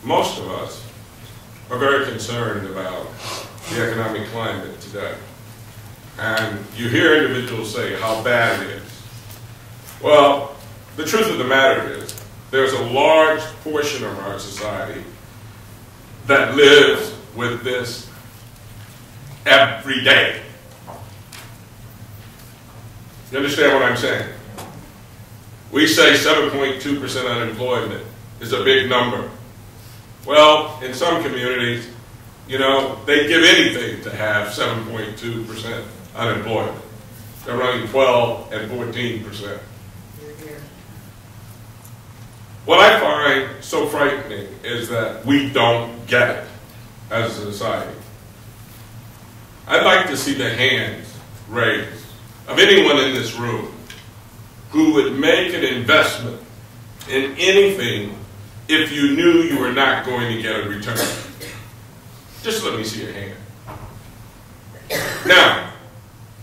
most of us are very concerned about the economic climate today. And you hear individuals say how bad it is. Well, the truth of the matter is, there's a large portion of our society that lives with this every day. You understand what I'm saying? We say 7.2% unemployment is a big number. Well, in some communities, you know, they give anything to have 7.2% unemployment. They're running 12 and 14%. What I find so frightening is that we don't get it as a society. I'd like to see the hands raised of anyone in this room who would make an investment in anything if you knew you were not going to get a return. Just let me see your hand. Now,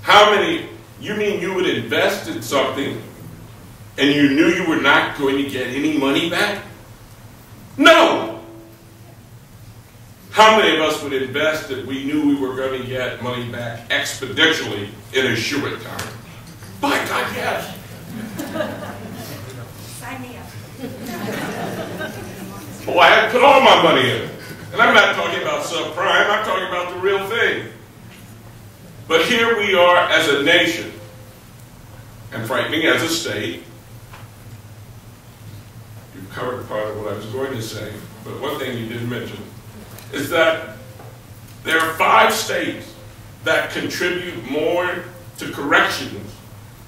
how many, you mean you would invest in something and you knew you were not going to get any money back? No! How many of us would invest if we knew we were going to get money back exponentially in a short time? By God, yes! Sign me up. Oh, I had to put all my money in. And I'm not talking about subprime, I'm talking about the real thing. But here we are as a nation, and frightening as a state. You've covered part of what I was going to say, but one thing you didn't mention is that there are 5 states that contribute more to corrections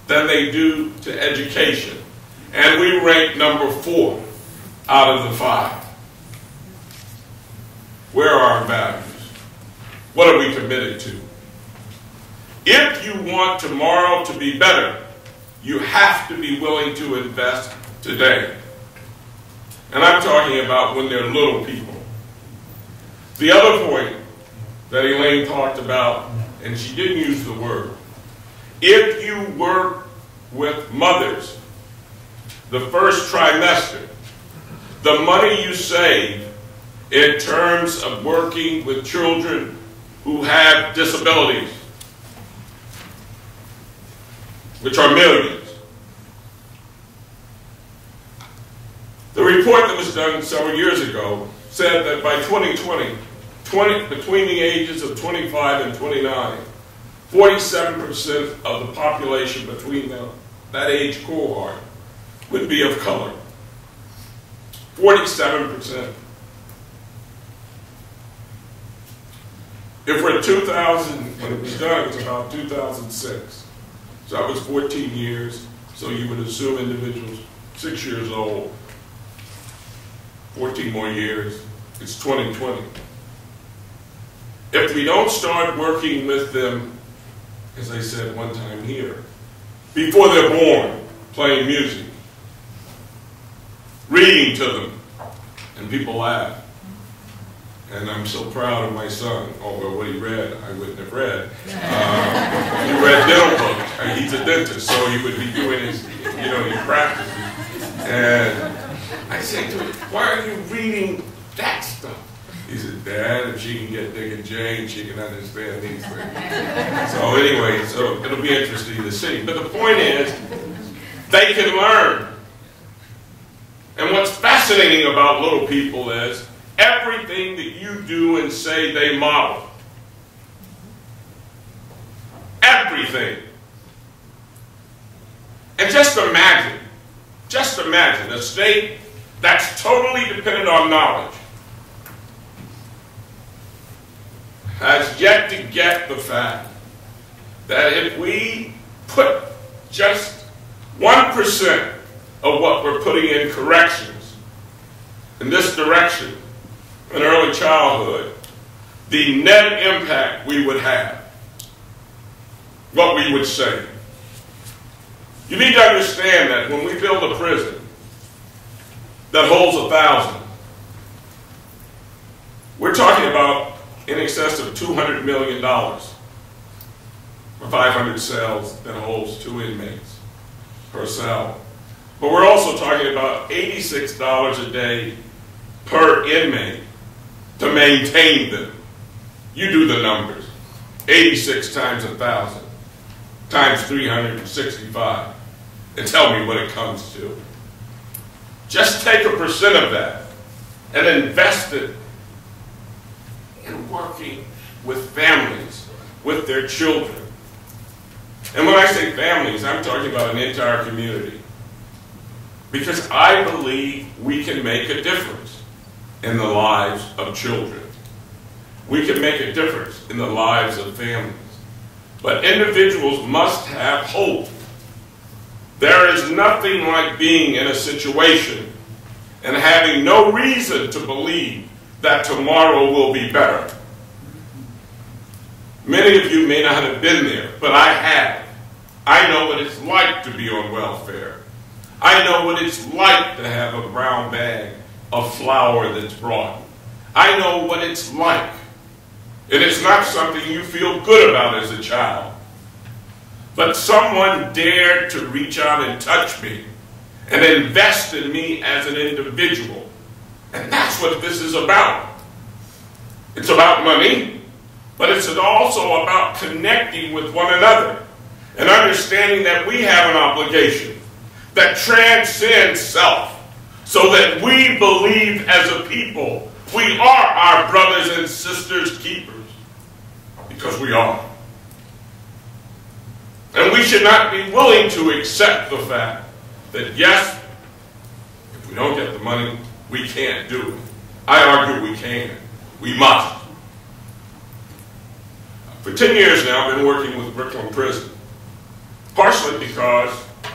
than they do to education. And we rank number 4 out of the 5. Where are our values? What are we committed to? If you want tomorrow to be better, you have to be willing to invest today. And I'm talking about when they're little people. The other point that Elaine talked about, and she didn't use the word, if you work with mothers the first trimester, the money you save in terms of working with children who have disabilities, which are millions. The report that was done several years ago said that by 2020, between the ages of 25 and 29, 47% of the population between that age cohort would be of color. 47%. If we're 2000, when it was done, it was about 2006. So that was 14 years. So you would assume individuals 6 years old, 14 more years, it's 2020. If we don't start working with them, as I said one time here, before they're born, playing music, reading to them, and people laugh. And I'm so proud of my son, although what he read, I wouldn't have read. He read dental books. He's a dentist, so he would be doing his, his practices. And I say to him, why are you reading that stuff? He said, Dad, if she can get Dick and Jane, she can understand these things. So anyway, so it'll be interesting to see. But the point is, they can learn. And what's fascinating about little people is, everything that you do and say, they model. Everything. And just imagine a state that's totally dependent on knowledge has yet to get the fact that if we put just 1% of what we're putting in corrections in this direction, in early childhood, the net impact we would have, what we would save. You need to understand that when we build a prison that holds 1,000, we're talking about in excess of $200 million for 500 cells that holds 2 inmates per cell. But we're also talking about $86 a day per inmate to maintain them. You do the numbers. 86 times 1,000 times 365 and tell me what it comes to. Just take a percent of that and invest it in working with families, with their children. And when I say families, I'm talking about an entire community. Because I believe we can make a difference in the lives of children. We can make a difference in the lives of families. But individuals must have hope. There is nothing like being in a situation and having no reason to believe that tomorrow will be better. Many of you may not have been there, but I have. I know what it's like to be on welfare. I know what it's like to have a brown bag of flour that's brought. I know what it's like. And it's not something you feel good about as a child. But someone dared to reach out and touch me and invest in me as an individual. And that's what this is about. It's about money, but it's also about connecting with one another and understanding that we have an obligation that transcends self, so that we believe as a people we are our brothers and sisters' keepers, because we are. And we should not be willing to accept the fact that, yes, if we don't get the money, we can't do it. I argue we can. We must. For 10 years now, I've been working with Brooklyn Prison, partially because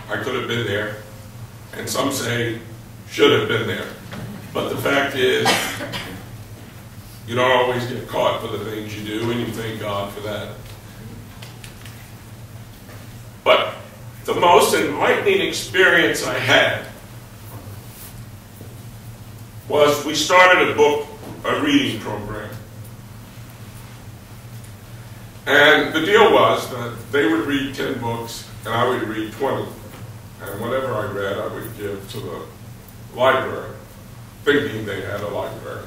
I could have been there, and some say should have been there. But the fact is, you don't always get caught for the things you do, and you thank God for that. But the most enlightening experience I had was we started a reading program. And the deal was that they would read 10 books, and I would read 20. And whatever I read, I would give to the library, thinking they had a library.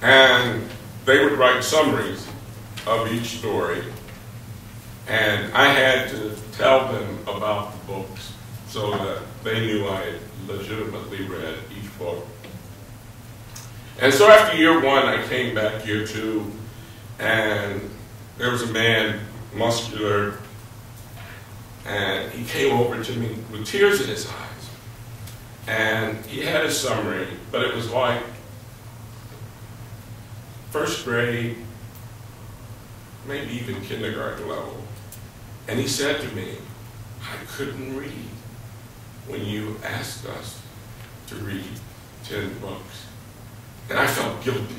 And they would write summaries of each story, and I had to tell them about the books so that they knew I had legitimately read each book. And so after year one, I came back year two, and there was a man, muscular, and he came over to me with tears in his eyes. And he had a summary, but it was like first grade, maybe even kindergarten level. And he said to me, I couldn't read when you asked us to read 10 books. And I felt guilty,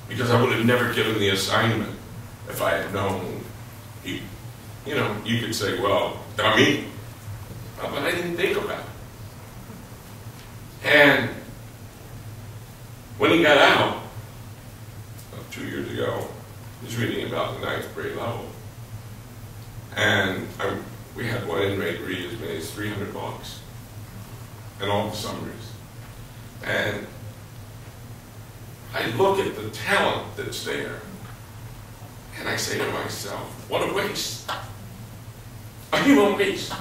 because I would have never given the assignment if I had known. You know, you could say, well, dummy, but I didn't think about it. And when he got out, 2 years ago, he was reading about the 9th grade level. And we had one inmate read as many as 300 books and all the summaries. And I look at the talent that's there, and I say to myself, what a waste. A human waste.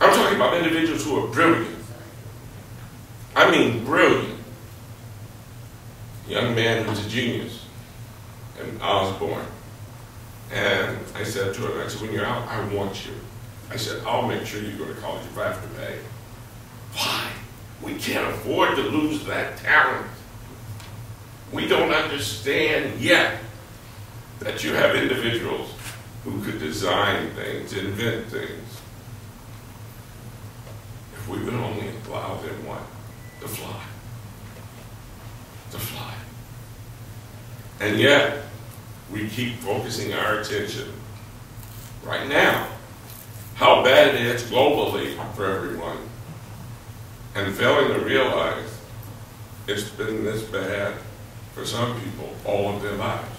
I'm talking about individuals who are brilliant. I mean brilliant. A young man who's a genius in Osborne. And I said to him, I said, when you're out, I want you. I said, I'll make sure you go to college if I have to pay. Why? We can't afford to lose that talent. We don't understand yet that you have individuals who could design things, invent things. If we would only allow them what? To fly. To fly. And yet, we keep focusing our attention right now how bad it is globally for everyone, and failing to realize it's been this bad for some people all of their lives.